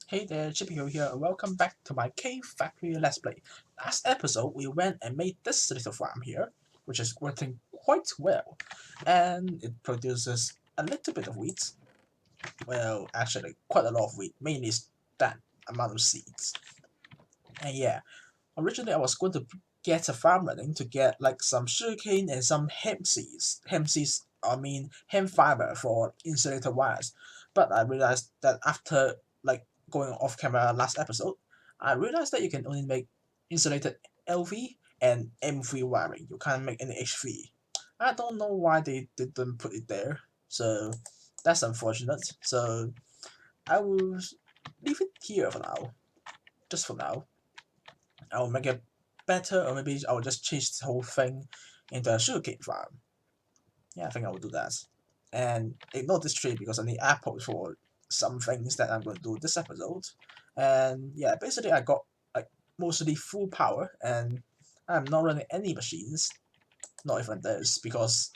Hey there, Chippy here, and welcome back to my Cave Factory Let's Play. Last episode, we went and made this little farm here, which is working quite well, and it produces a little bit of wheat. Well, actually, quite a lot of wheat, mainly that amount of seeds. And yeah, originally I was going to get a farm running to get like some sugarcane and some hemp seeds. I mean hemp fiber for insulator wires. But I realized that after like going off camera last episode, I realized that you can only make insulated LV and M3 wiring. You can't make any HV. I don't know why they didn't put it there. So that's unfortunate. So I will leave it here for now. Just for now. I'll make it better, or maybe I'll just change the whole thing into a sugarcane farm. Yeah, I think I will do that. And ignore this tree because I need apples for some things that I'm going to do this episode. And yeah, basically I got like mostly full power, and I'm not running any machines, not even this, because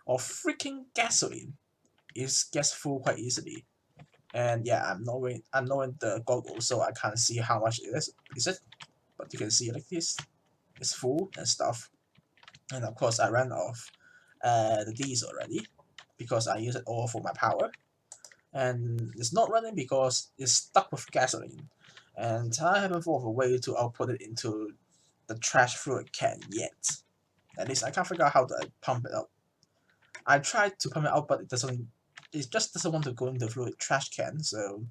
of freaking gasoline. It gets full quite easily. And yeah, I'm not wearing the goggles, so I can't see how much it is. Is it? But you can see like this. It's full and stuff. And of course, I ran off the diesel already because I use it all for my power. And it's not running because it's stuck with gasoline. And I haven't thought of a way to output it into the trash fluid can yet. At least I can't figure out how to pump it out. I tried to pump it out, but it doesn't. It just doesn't want to go into the fluid trash can. So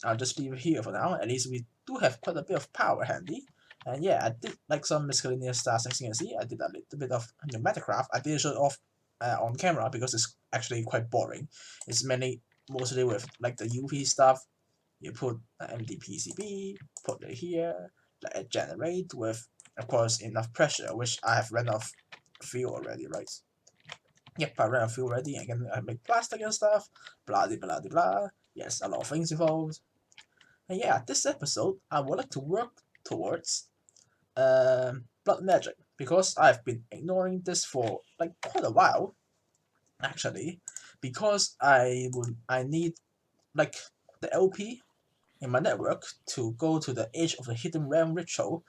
I'll just leave it here for now. At least we do have quite a bit of power handy. And yeah, I did like some miscellaneous tasks, as you can see. I did a little bit of pneumatic craft. I didn't show it off on camera because it's actually quite boring. It's mostly with like the UV stuff. You put an empty PCB, put it here, let it generate with, of course, enough pressure, which I have run off fuel already, right? Yep, I ran out of fuel already. I can make plastic and stuff. Blah, blah, blah, blah. Yes, a lot of things involved. And yeah, this episode, I would like to work towards blood magic because I've been ignoring this for like quite a while, actually, because I need like the LP in my network to go to the edge of the hidden realm ritual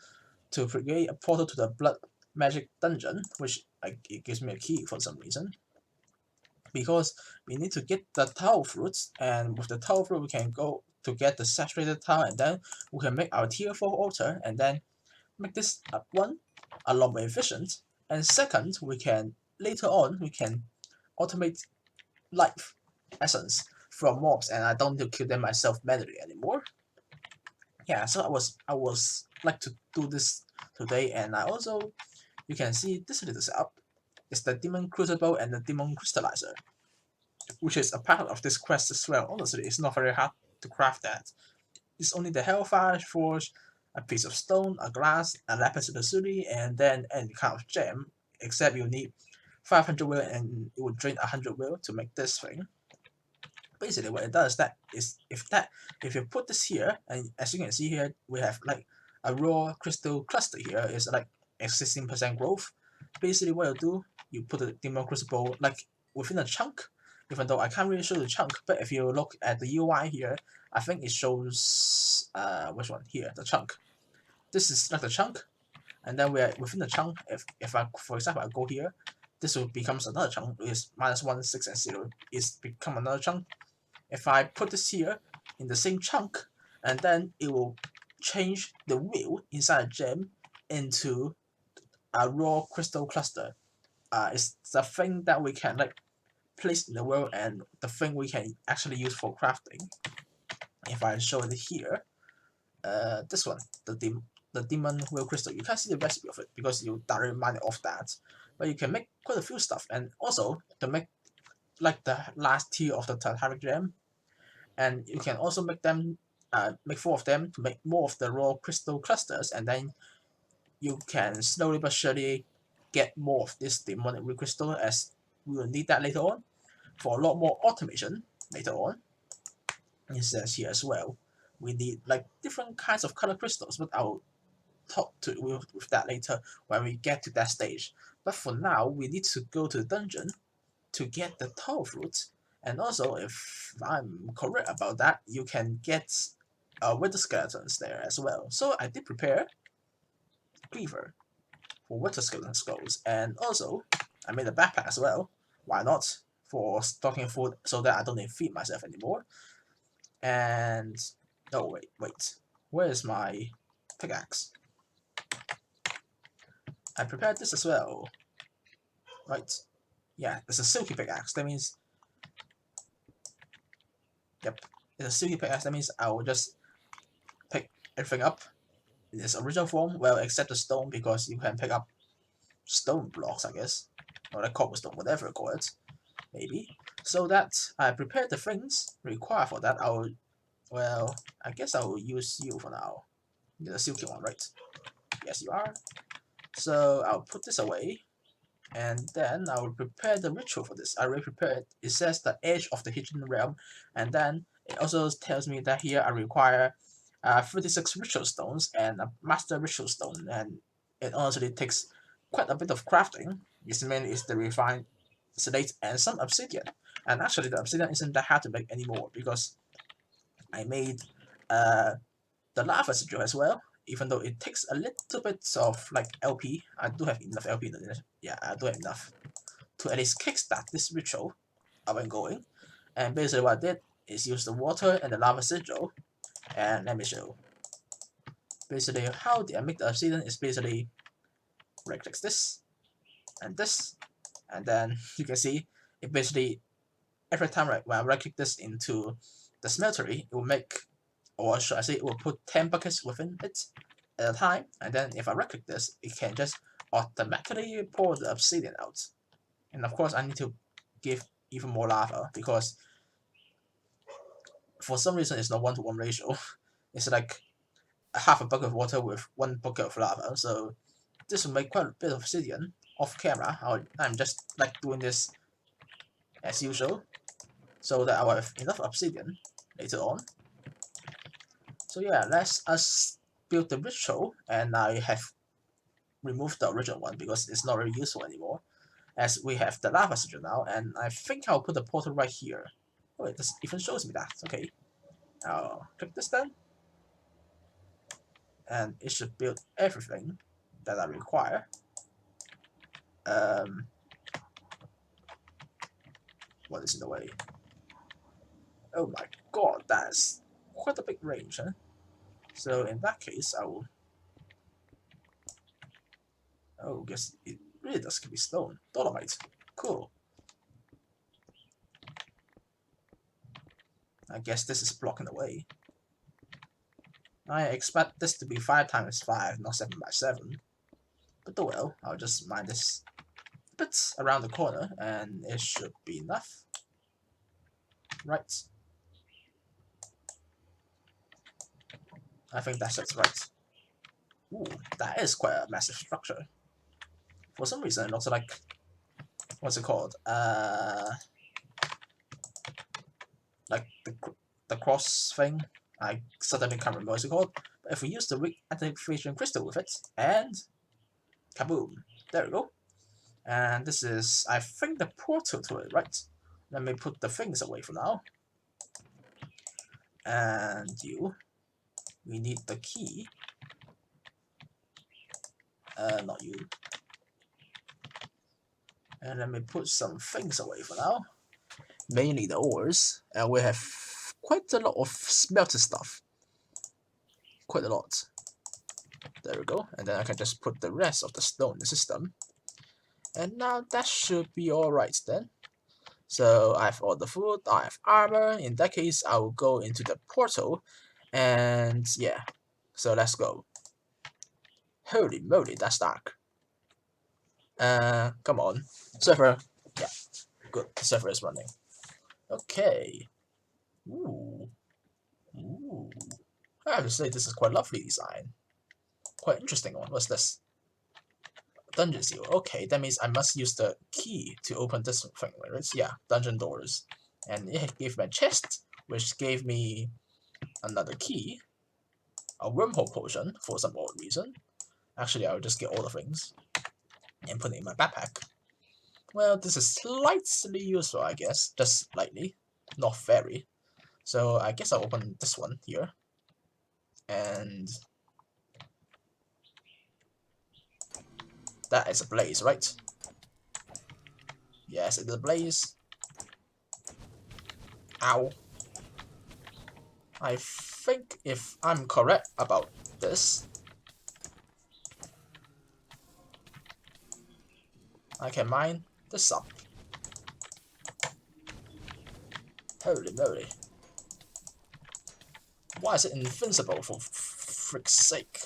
to create a portal to the blood magic dungeon, which like it gives me a key for some reason. Because we need to get the tau fruits, and with the tau fruit we can go to get the saturated tau, and then we can make our tier 4 altar, and then make this one a lot more efficient. And second, we can automate life essence from mobs, and I don't need to kill them myself manually anymore. Yeah, so I was like to do this today, and I also you can see this little setup. It's the demon crucible and the demon crystallizer, which is a part of this quest as well. Honestly, it's not very hard to craft that. It's only the hellfire forge, a piece of stone, a glass, a lapis lazuli, and then any kind of gem. Except you need 500 will and it will drain 100 will to make this thing. Basically, what it does that is if you put this here, and as you can see here, we have like a raw crystal cluster here. It's like 16% growth. Basically, what you do, you put the demon crucible like within a chunk. Even though I can't really show the chunk, but if you look at the UI here, I think it shows which one here, the chunk. This is like the chunk, and then we're within the chunk. If I, for example, I go here, this will becomes another chunk. Is -1, 6, and 0. Is become another chunk. If I put this here in the same chunk, and then it will change the wheel inside a gem into a raw crystal cluster. It's the thing that we can like place in the world, and the thing we can actually use for crafting. If I show it here, this one, the demon wheel crystal, you can't see the recipe of it because you directly mine it off that, but you can make quite a few stuff, and also to make like the last tier of the Titanic gem, and you can also make 4 of them to make more of the raw crystal clusters, and then you can slowly but surely get more of this demonic wheel crystal, as we will need that later on for a lot more automation later on. It says here as well, we need like different kinds of color crystals, but I'll talk to with that later when we get to that stage. But for now, we need to go to the dungeon to get the tau fruit. And also, if I'm correct about that, you can get wither skeletons there as well. So I did prepare cleaver for wither skeleton skulls, and also I made a backpack as well. Why not? For stocking food so that I don't need to feed myself anymore. And oh wait, where is my pickaxe? I prepared this as well. Right. Yeah, it's a silky pickaxe. That means, yep, it's a silky pickaxe. That means I will just pick everything up in its original form. Well, except the stone, because you can pick up stone blocks, I guess, or like cobblestone, whatever you call it, maybe. So that I prepared the things required for that. Well, I guess I will use you for now. You're the silky one, right? Yes, you are. So I'll put this away. And then I will prepare the ritual for this. I already prepared. It says the edge of the hidden realm, and then it also tells me that here I require 36 ritual stones and a master ritual stone, and it honestly takes quite a bit of crafting. Its mainly is the refined slate and some obsidian. And actually, the obsidian isn't that hard to make anymore because I made the lava sigil as well. Even though it takes a little bit of like LP, I do have enough LP. Yeah, I do have enough to at least kickstart this ritual up and going. And basically what I did is use the water and the lava sigil. And let me show. Basically how I make the obsidian is basically right click this and this, and then you can see it basically every time when I right click this into the smeltery, it will make, or should I say it will put 10 buckets within it at a time, and then if I right click this, it can just automatically pour the obsidian out. And of course I need to give even more lava because for some reason it's not 1-to-1 ratio. It's like half a bucket of water with 1 bucket of lava. So this will make quite a bit of obsidian off camera. I'm just like doing this as usual so that I will have enough obsidian later on. So yeah, let's us build the ritual, and I have removed the original one because it's not really useful anymore, as we have the lava sigil now, and I think I'll put the portal right here. Oh, it even shows me that. Okay, I'll click this then, and it should build everything that I require. What is in the way? Oh my god, that's quite a big range, huh? So in that case, I will. Oh, guess it really does give me stone. Dolomite. Cool. I guess this is blocking the way. I expect this to be 5 times 5, not 7 by 7. But oh well, I'll just mine this bit around the corner, and it should be enough. Right. I think that's it, right. Ooh, that is quite a massive structure. For some reason, it looks like, what's it called? Like the cross thing. I suddenly can't remember what it's called. But if we use the activation crystal with it, and kaboom, there we go. And this is, I think, the portal to it, right? Let me put the things away for now. And we need the key. Not you. And let me put some things away for now. Mainly the ores, and we have quite a lot of smelter stuff. Quite a lot. There we go. And then I can just put the rest of the stone in the system. And now that should be alright then. So I have all the food, I have armor. In that case, I will go into the portal. And yeah, so let's go. Holy moly, that's dark. Come on. Server. Yeah, good. The server is running. Okay. Ooh. Ooh. I have to say, this is quite lovely design. Quite interesting one. What's this? Dungeon seal. Okay, that means I must use the key to open this thing, right? Yeah, dungeon doors. And it gave me a chest, which gave me another key, a wormhole potion for some odd reason. Actually, I'll just get all the things and put it in my backpack. Well, this is slightly useful, I guess. Just slightly. Not very. So I guess I'll open this one here. And that is a blaze, right? Yes, it's a blaze. Ow. I think if I'm correct about this, I can mine this up. Holy moly. Why is it invincible, for frick's sake?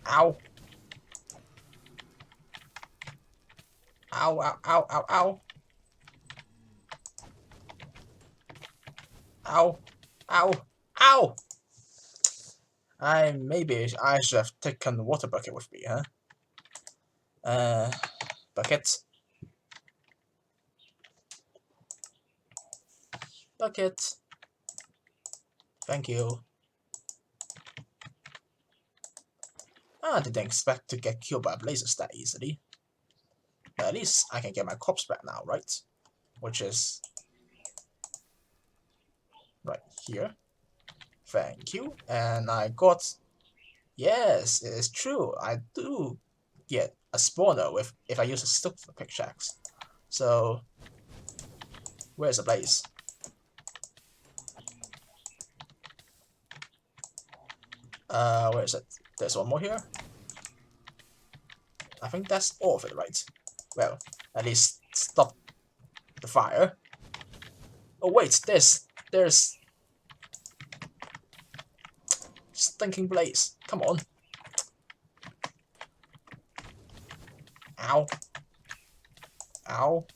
Ow. Ow, ow, ow, ow, ow. Ow. Ow. Ow! Maybe I should have taken the water bucket with me, huh? Bucket. Bucket. Thank you. I didn't expect to get killed by blazes that easily. But at least I can get my corpse back now, right? Which is right here. Thank you. And I got... Yes, it is true. I do get a spawner with if I use a stone pickaxe. So, where's the blaze? Where is it? There's one more here. I think that's all of it, right? Well, at least stop the fire. Oh wait, there's stinking blaze. Come on. Ow. Ow.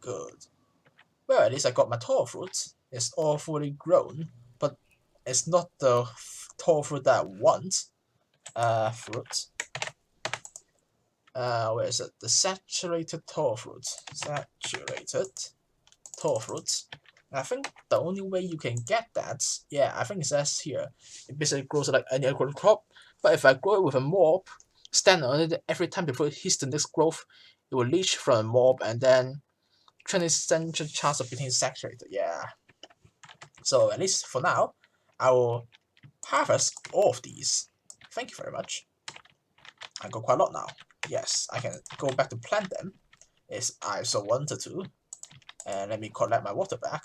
Good. Well, at least I got my tall fruit. It's all fully grown, but it's not the tall fruit that I want. Fruit. Where is it? The saturated tall fruit. Saturated tall fruit. I think the only way you can get that, yeah, I think it says here, it basically grows like any other crop, but if I grow it with a mob, stand on it every time before it hits the next growth, it will leach from a mob and then 20% chance of getting saturated, yeah. So at least for now, I will harvest all of these. Thank you very much. I got quite a lot now. Yes, I can go back to plant them if I so wanted to. And let me collect my water back.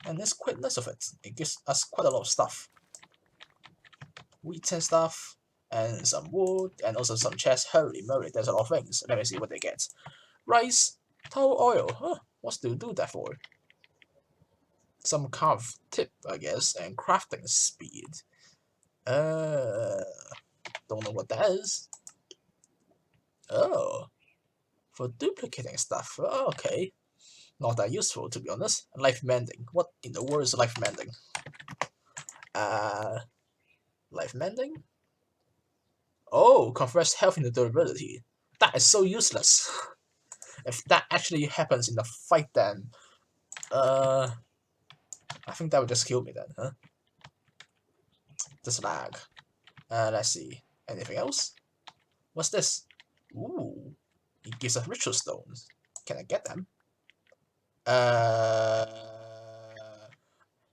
And there's quite less of it. It gives us quite a lot of stuff. Wheat and stuff, and some wood, and also some chests. Holy moly, there's a lot of things. Let me see what they get. Rice, tow oil. Huh, what do you do that for? Some carve tip, I guess, and crafting speed. Don't know what that is. Oh, for duplicating stuff. Okay. Not that useful, to be honest. Life mending. What in the world is life mending? Life mending? Oh, confers health into durability. That is so useless. If that actually happens in the fight, then I think that would just kill me then, huh? Just lag. Let's see. Anything else? What's this? Ooh, it gives us ritual stones. Can I get them?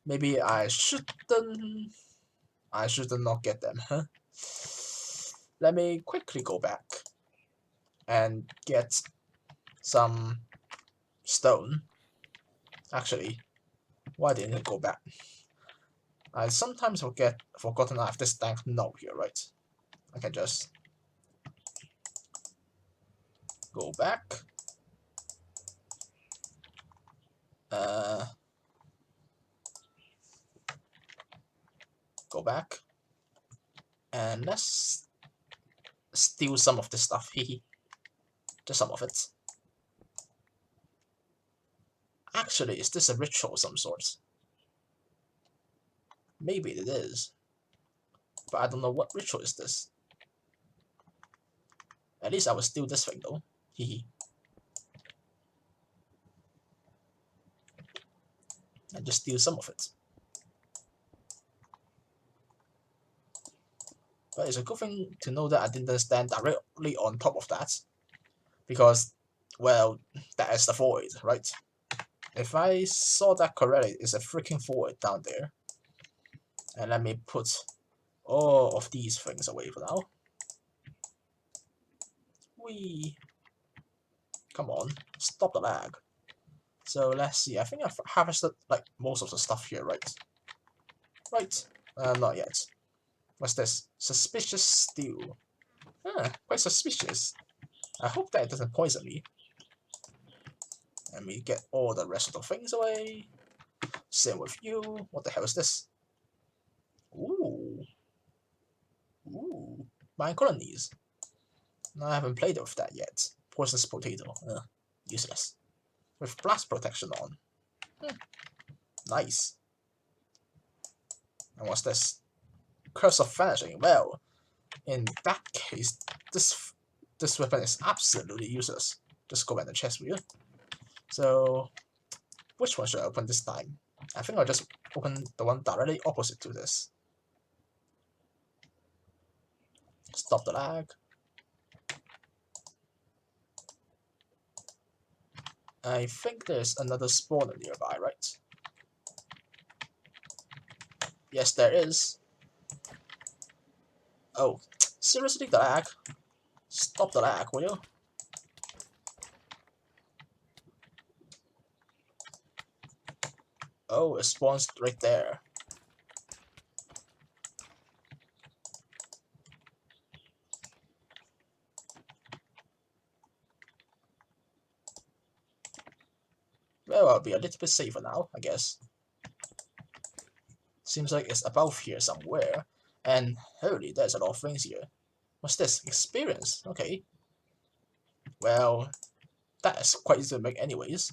Maybe I shouldn't. I should not get them, huh? Let me quickly go back and get some stone. Actually, why didn't I go back? I sometimes forgotten I have this tank node here, right? I can just go back. Go back. And let's steal some of this stuff. Hehe. Just some of it. Actually, is this a ritual of some sort? Maybe it is. But I don't know what ritual is this. At least I will steal this thing though. Hehe. and just steal some of it. But it's a good thing to know that I didn't stand directly on top of that, because, well, that is the void, right? If I saw that correctly, it's a freaking void down there. And let me put all of these things away for now. Come on, stop the lag. So let's see, I think I've harvested like most of the stuff here, right? Right, not yet. What's this? Suspicious steel. Quite suspicious. I hope that it doesn't poison me. Let me get all the rest of the things away. Same with you. What the hell is this? Ooh. Ooh. Mine colonies. No, I haven't played with that yet. Poisonous potato. Useless. With blast protection on. Nice. And what's this? Curse of Vanishing. Well, in that case, this weapon is absolutely useless. Just go in the chest with you. So, which one should I open this time? I think I'll just open the one directly opposite to this. Stop the lag. I think there's another spawner nearby, right? Yes, there is. Oh, seriously, the lag? Stop the lag, will you? Oh, it spawns right there. Well, I'll be a little bit safer now, I guess. Seems like it's above here somewhere. And holy, there's a lot of things here. What's this? Experience? Okay. Well, that is quite easy to make anyways.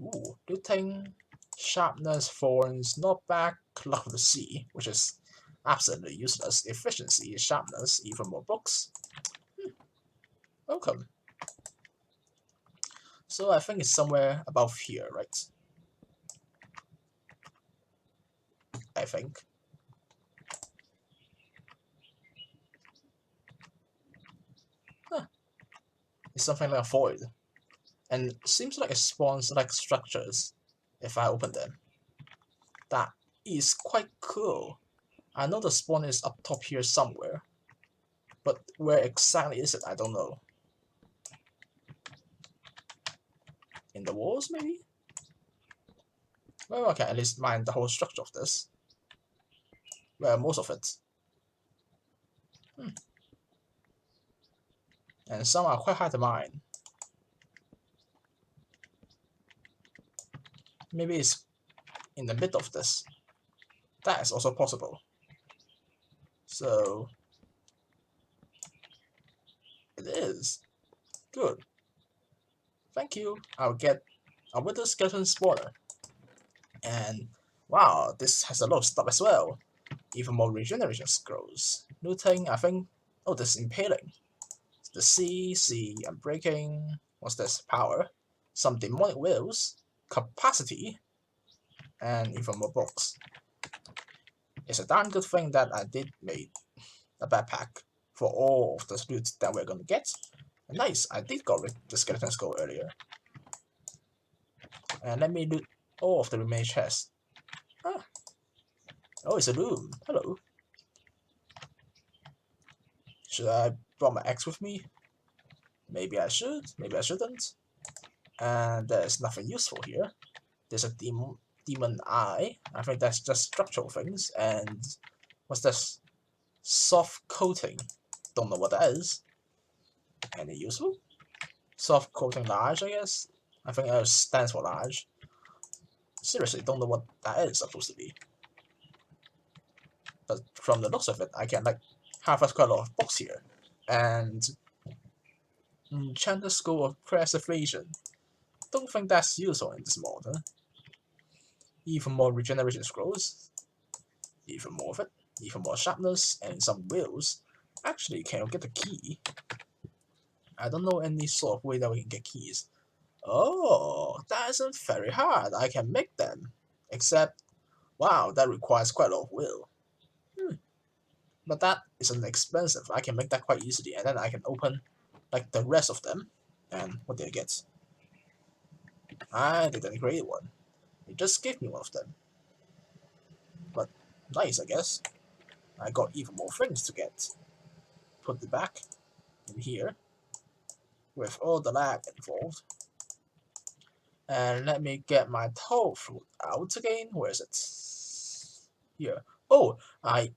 Ooh, looting, sharpness, thorns, knockback, luck of the sea, which is absolutely useless. Efficiency, sharpness, even more books. Welcome. So I think it's somewhere above here, right? I think. Huh. It's something like a void. And it seems like it spawns like structures if I open them. That is quite cool. I know the spawn is up top here somewhere, but where exactly is it? I don't know. In the walls, maybe? Well, I can at least mine the whole structure of this. Well, most of it. And some are quite hard to mine. Maybe it's in the middle of this. That is also possible. So it is. Good. Thank you. I'll get a Wither Skeleton Spawner. And wow, this has a lot of stuff as well. Even more regeneration scrolls. Looting, I think. Oh, this is impaling. The sea, unbreaking. What's this? Power. Some demonic wills. Capacity. And even more books. It's a darn good thing that I did make a backpack for all of the loot that we're gonna get. And nice, I did go with the skeleton skull earlier. And let me loot all of the remaining chests. Ah. Oh, it's a room. Hello. Should I bring my axe with me? Maybe I should, maybe I shouldn't. And there's nothing useful here. There's a demon eye. I think that's just structural things. And what's this? Soft coating. Don't know what that is. Any useful? Soft coating large, I guess. I think it stands for large. Seriously, don't know what that is supposed to be. But from the looks of it, I can like harvest quite a lot of books here. And Enchanted School of Preservation. Don't think that's useful in this mod, huh? Even more regeneration scrolls. Even more of it. Even more sharpness and some wheels. Actually, can you get the key? I don't know any sort of way that we can get keys. Oh, that isn't very hard. I can make them. Except, wow, that requires quite a lot of will. But that isn't expensive. I can make that quite easily, and then I can open like the rest of them. And what did I get? I didn't create one. It just gave me one of them. But nice, I guess. I got even more things to get. Put it back in here with all the lag involved. And let me get my toll fruit out again. Where is it? Here. Oh, I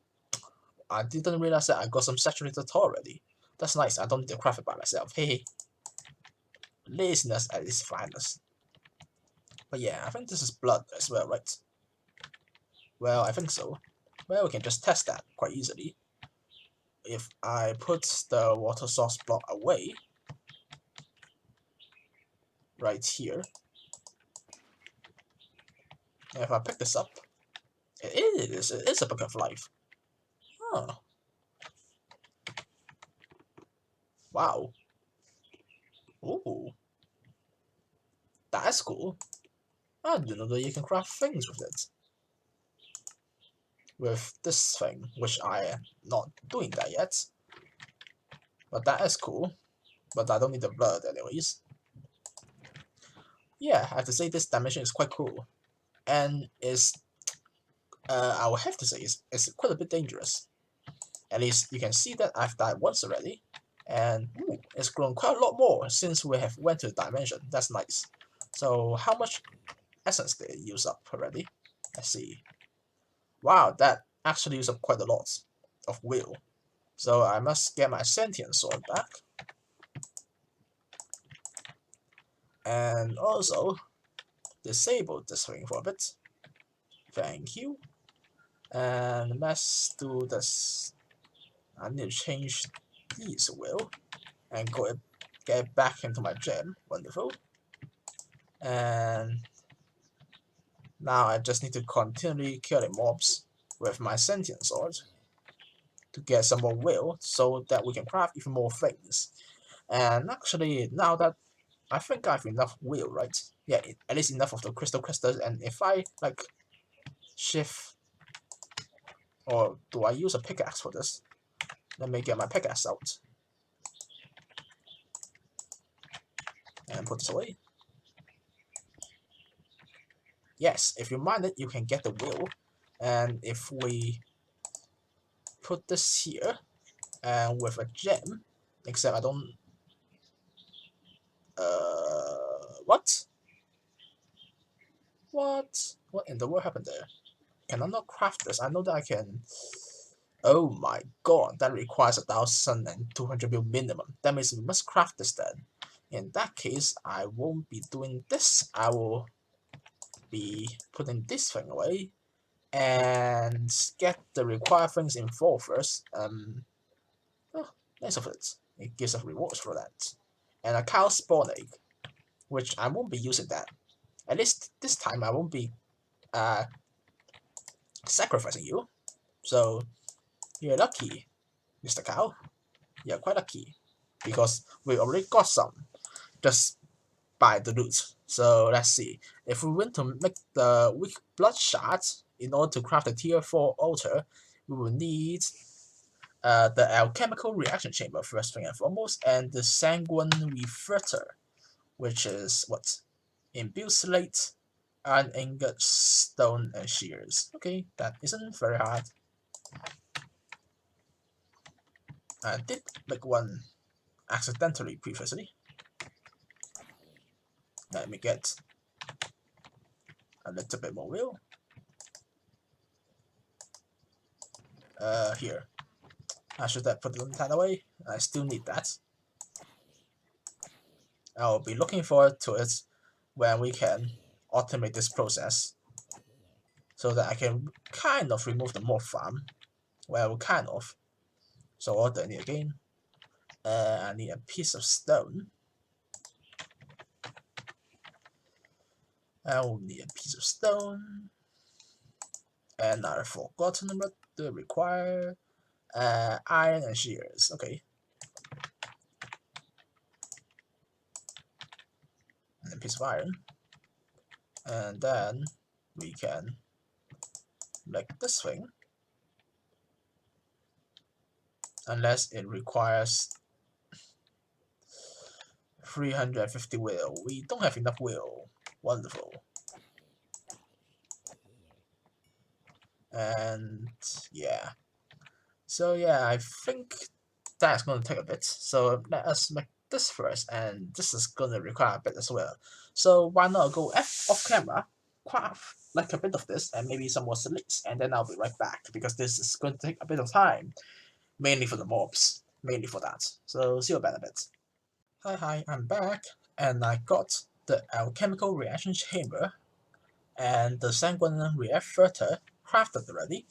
didn't realize that I got some saturated toll already. That's nice. I don't need to craft it by myself. Hey, laziness at its finest. But yeah, I think this is blood as well, right? Well, I think so. Well, we can just test that quite easily. If I put the water source block away, right here, and if I pick this up, it is a book of life. Huh. Wow. Ooh. That's cool. I didn't know that you can craft things with it. With this thing, which I am not doing that yet. But that is cool. But I don't need the blood anyways. Yeah, I have to say this dimension is quite cool. And is I will have to say it's quite a bit dangerous. At least you can see that I've died once already. And ooh, it's grown quite a lot more since we have went to the dimension. That's nice. So how much essence did it use up already? Let's see. Wow, that actually used up quite a lot of will. So I must get my sentient sword back. And also disable this thing for a bit. Thank you. And let's do this. I need to change these will and get it back into my gem. Wonderful. And now I just need to continually kill the mobs with my sentient sword to get some more will so that we can craft even more things. And actually, now that I think I have enough will, right? Yeah, at least enough of the crystal crystals. And if I like shift, or do I use a pickaxe for this? Let me get my pickaxe out and put this away. Yes, if you mine it, you can get the will. And if we put this here and with a gem, except I don't. What? What? What in the world happened there? Can I not craft this? I know that I can. Oh my god, that requires 1,200 mil minimum. That means we must craft this then. In that case, I won't be doing this. I will be putting this thing away and get the required things involved first. Oh, nice of it. It gives us rewards for that. And a cow spawn egg, which I won't be using that. At least this time I won't be sacrificing you. So you're lucky, Mr. Cow. You're quite lucky because we already got some just by the loot. So let's see. If we want to make the weak blood shards in order to craft the tier 4 altar, we will need the alchemical reaction chamber first thing and foremost, and the sanguine reverter, which is what? Imbued slate, iron ingot, stone, and shears. Okay, that isn't very hard. I did make one accidentally previously. Let me get a little bit more will. Here. I should have put that away. I still need that. I'll be looking forward to it when we can automate this process so that I can kind of remove the mob farm. Well, kind of. So what do I need again? I need a piece of stone. I will need a piece of stone. And I've forgotten what to require. Iron and shears. Okay. And a piece of iron. And then we can make this thing, unless it requires 350 will. We don't have enough will. Wonderful. And yeah. So yeah, I think that's going to take a bit. So let us make this first, and this is going to require a bit as well. So why not go off camera, craft like a bit of this, and maybe some more slicks, and then I'll be right back, because this is going to take a bit of time, mainly for the mobs, mainly for that. So see you in a bit. Hi, I'm back, and I got the Alchemical reaction chamber and the sanguine reactor crafted already,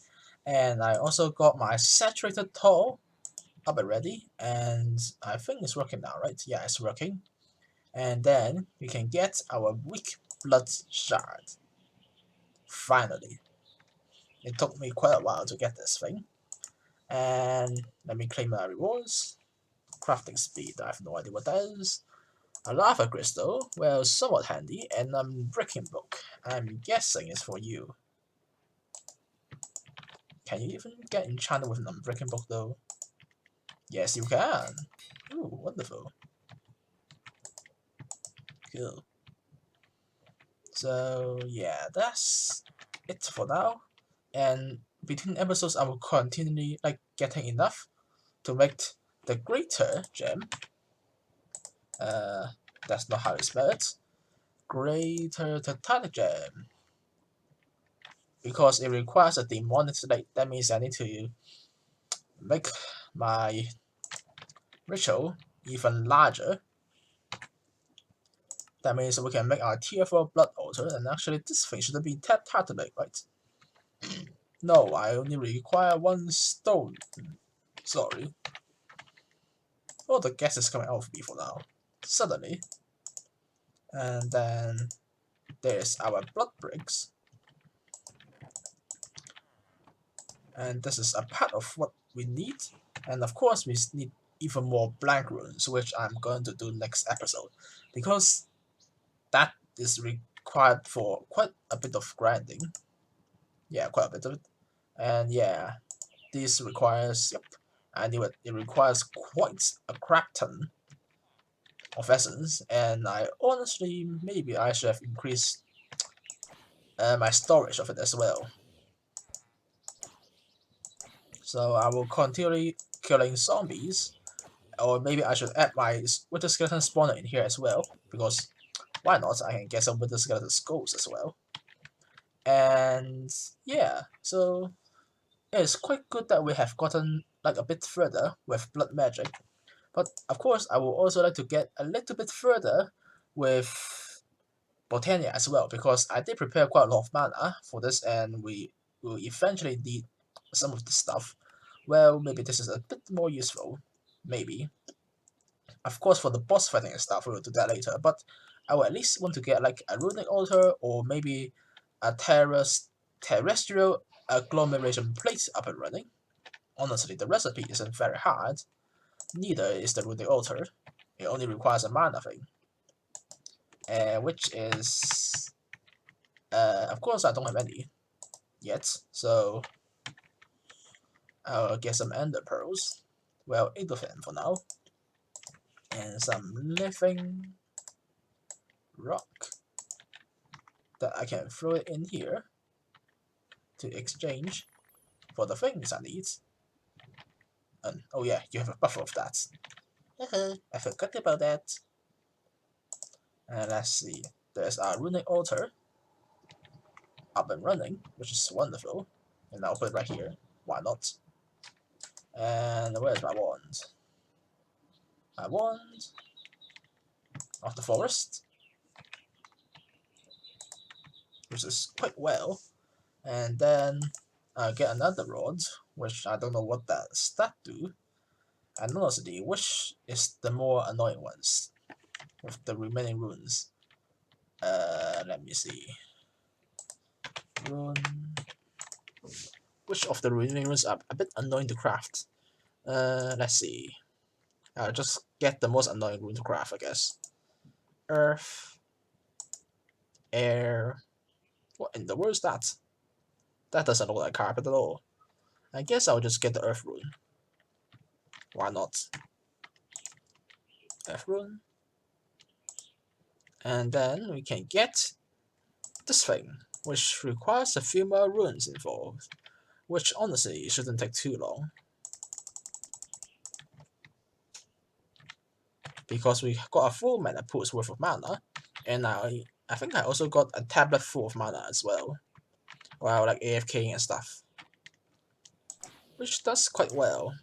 and I also got my saturated tall up and ready, and I think it's working now, right? Yeah, it's working. And then we can get our weak blood shard. Finally. It took me quite a while to get this thing. And let me claim my rewards. Crafting speed, I have no idea what that is. A lava crystal, well, somewhat handy, and a breaking book. I'm guessing it's for you. Can you even get enchanted with an unbreaking book though? Yes, you can. Ooh, wonderful. Cool. So yeah, that's it for now. And between episodes, I will continually getting enough to make the greater gem. Uh, that's not how you spell it. Greater titanic gem, because it requires a demonic slate. That means I need to make my ritual even larger. That means we can make our tier 4 blood altar, and actually this thing shouldn't be titanic, right? No, I only require 1 stone. Sorry. Oh, the gas is coming out of me for now. Suddenly. And then there's our blood bricks. And this is a part of what we need. And of course, we need even more blank runes, which I'm going to do next episode. Because that is required for quite a bit of grinding. Yeah, quite a bit of it. And yeah, this requires, yep, I knew it. It requires quite a crap ton of essence, and I honestly, maybe I should have increased my storage of it as well. So I will continue killing zombies, or maybe I should add my Wither Skeleton spawner in here as well, because why not? I can get some Wither Skeleton skulls as well. And yeah, so it's quite good that we have gotten a bit further with blood magic. But of course, I would also like to get a little bit further with Botania as well, because I did prepare quite a lot of mana for this, and we will eventually need some of the stuff. Well, maybe this is a bit more useful. Maybe. Of course, for the boss fighting and stuff, we will do that later, but I will at least want to get a runic altar, or maybe a terrestrial agglomeration plate up and running. Honestly, the recipe isn't very hard. Neither is the runic altar. It only requires a mana thing. Which is... of course, I don't have any yet, so I'll get some ender pearls. Well, 8 of them for now. And some living rock that I can throw it in here to exchange for the things I need. And oh yeah, you have a buffer of that. I forgot about that. And let's see, there's our runic altar up and running, which is wonderful. And I'll put it right here. Why not? And where's my wand? My wand of the forest, which is quite well. And then I get another rod, which I don't know what that stat do. And honestly, which is the more annoying ones with the remaining runes? Let me see. Rune. Which of the remaining runes are a bit annoying to craft? Let's see. I'll just get the most annoying rune to craft, I guess. Earth, air, What in the world is that? That doesn't look like carpet at all. I guess I'll just get the earth rune. Why not? Earth rune. And then we can get this thing, which requires a few more runes involved, which honestly shouldn't take too long. Because we got a full mana pool's worth of mana, and I think I also got a tablet full of mana as well, while like AFK and stuff, which does quite well.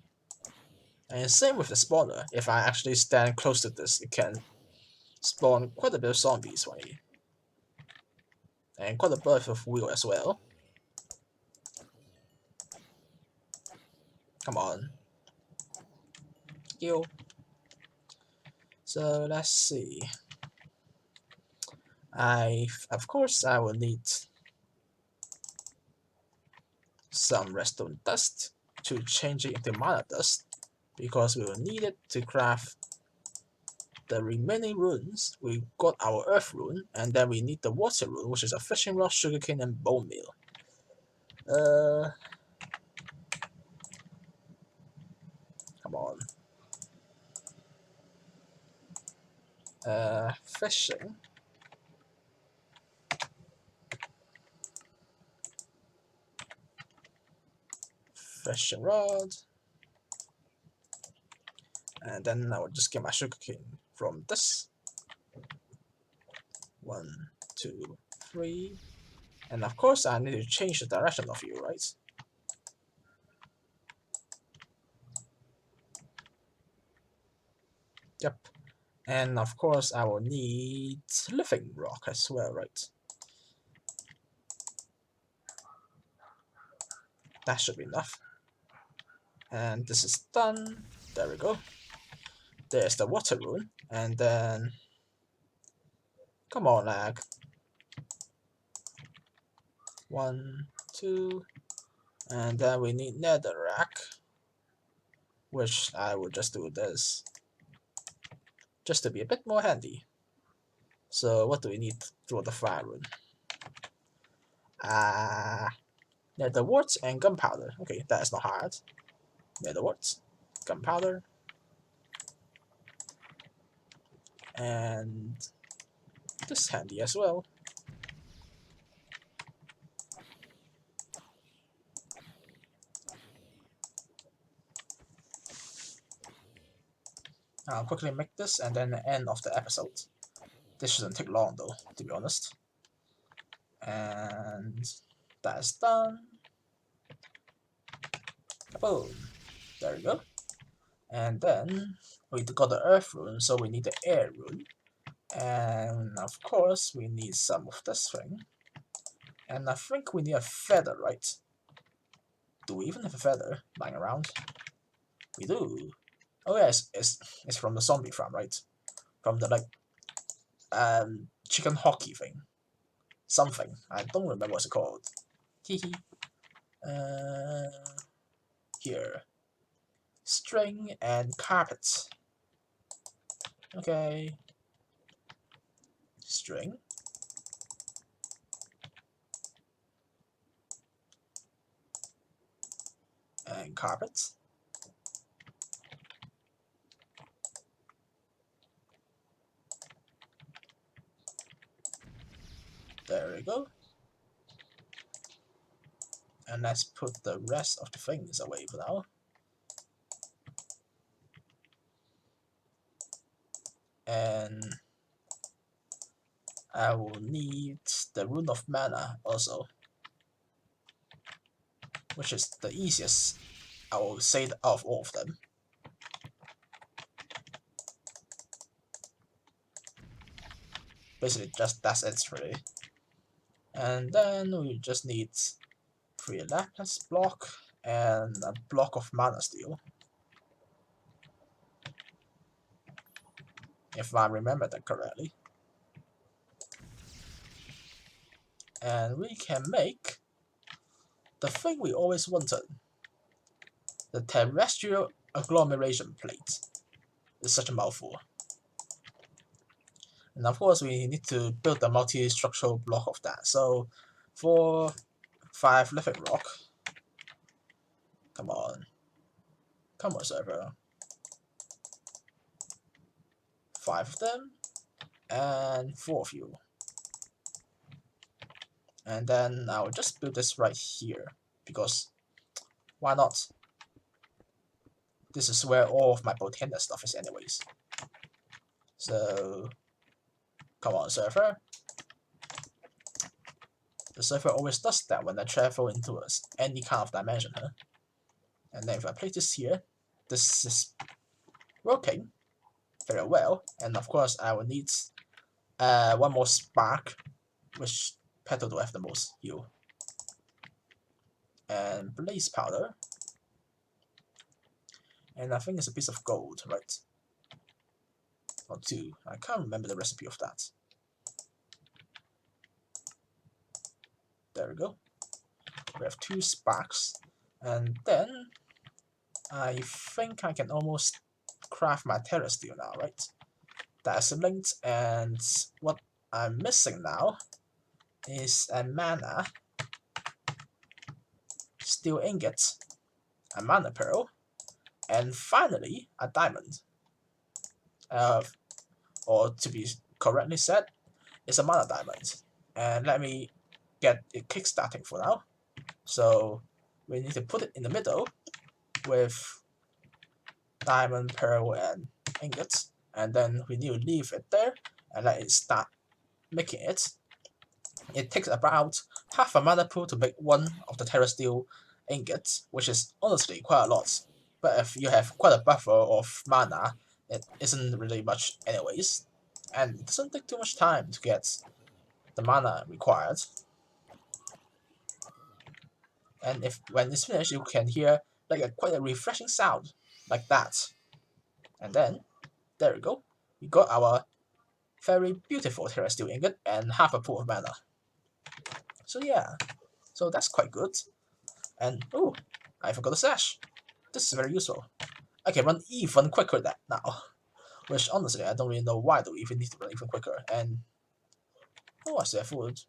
And same with the spawner. If I actually stand close to this, it can spawn quite a bit of zombies for me, and quite a bit of wheel as well. Come on, heal. So let's see. Of course I will need some redstone dust to change it into mana dust, because we will need it to craft the remaining runes. We got our earth rune, and then we need the water rune, which is a fishing rod, sugarcane, and bone meal. Come on. Fishing. Fishing rod. And then I will just get my sugarcane from this. 1, 2, 3. And of course I need to change the direction of you, right? Yep. And of course I will need living rock as well, right? That should be enough. And this is done. There we go. There's the water rune. And then... Come on, lag. 1, 2... And then we need netherrack, which I will just do this, just to be a bit more handy. So what do we need for the fire rune? Nether warts and gunpowder. Okay, that is not hard. Nether warts, gunpowder, and this handy as well. I'll quickly make this and then the end of the episode. This shouldn't take long though, to be honest. And that's done. Boom. There we go. And then we got the earth rune, so we need the air rune. And of course we need some of this thing. And I think we need a feather, right? Do we even have a feather lying around? We do. Oh yeah, it's from the zombie farm, right? From the chicken hockey thing. Something. I don't remember what's it called. Hehe. Here. String and carpet. Okay. String. And carpet. There we go. And let's put the rest of the things away for now. And I will need the rune of mana also, which is the easiest, I will say, out of all of them. Basically, just that's it really. And then we just need 3 lapis block and a block of mana steel, if I remember that correctly. And we can make the thing we always wanted, the terrestrial agglomeration plate. It's such a mouthful. And of course we need to build a multi-structural block of that. So 4, 5 living rock. Come on. Come on, server. 5 of them. And 4 of you. And then I'll just build this right here. Because why not? This is where all of my Botania stuff is anyways. So, come on, server. The server always does that when I travel into any kind of dimension, huh? And then if I place this here, this is working very well. And of course, I will need one more spark, which petal do I have the most? You. And blaze powder. And I think it's a piece of gold, right? Or 2. I can't remember the recipe of that. There we go. We have 2 sparks. And then I think I can almost craft my Terrasteel now, right? That's linked, and what I'm missing now is a mana, steel ingot, a mana pearl, and finally a diamond. Or to be correctly said, it's a mana diamond. And let me get it kickstarting for now. So we need to put it in the middle with diamond, pearl, and ingots, and then we need to leave it there and let it start making it. It takes about half a mana pool to make one of the Terrasteel ingots, which is honestly quite a lot. But if you have quite a buffer of mana, it isn't really much anyways, and it doesn't take too much time to get the mana required. And if when it's finished, you can hear like quite a refreshing sound like that. And then there we go. We got our very beautiful Terrasteel ingot and half a pool of mana. So yeah, so that's quite good. And oh, I forgot the sash. This is very useful. I can run even quicker now, which honestly I don't really know why do we even need to run even quicker. And oh, I still have food.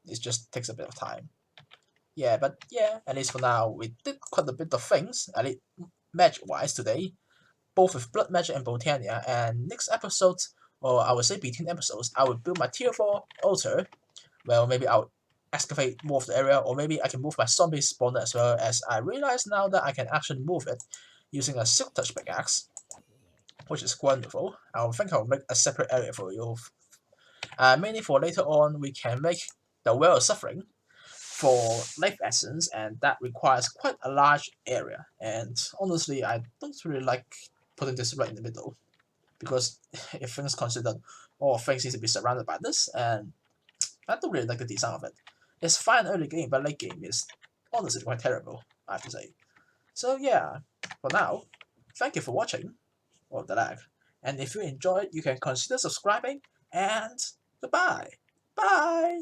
It just takes a bit of time. Yeah, but yeah, at least for now we did quite a bit of things, at least magic-wise today, both with blood magic and Botania. And next episode, or I would say between episodes, I will build my tier 4 altar. Well, maybe I'll excavate more of the area, or maybe I can move my zombie spawner as well, as I realize now that I can actually move it using a silk touch pickaxe, which is wonderful. I think I'll make a separate area for you. Mainly for later on, we can make the Well of Suffering for life essence, and that requires quite a large area. And honestly, I don't really like putting this right in the middle, because if things considered, all things need to be surrounded by this, and I don't really like the design of it. It's fine early game, but late game is honestly quite terrible, I have to say. So yeah, for now, thank you for watching, or the lag. And if you enjoyed, you can consider subscribing, and goodbye. Bye!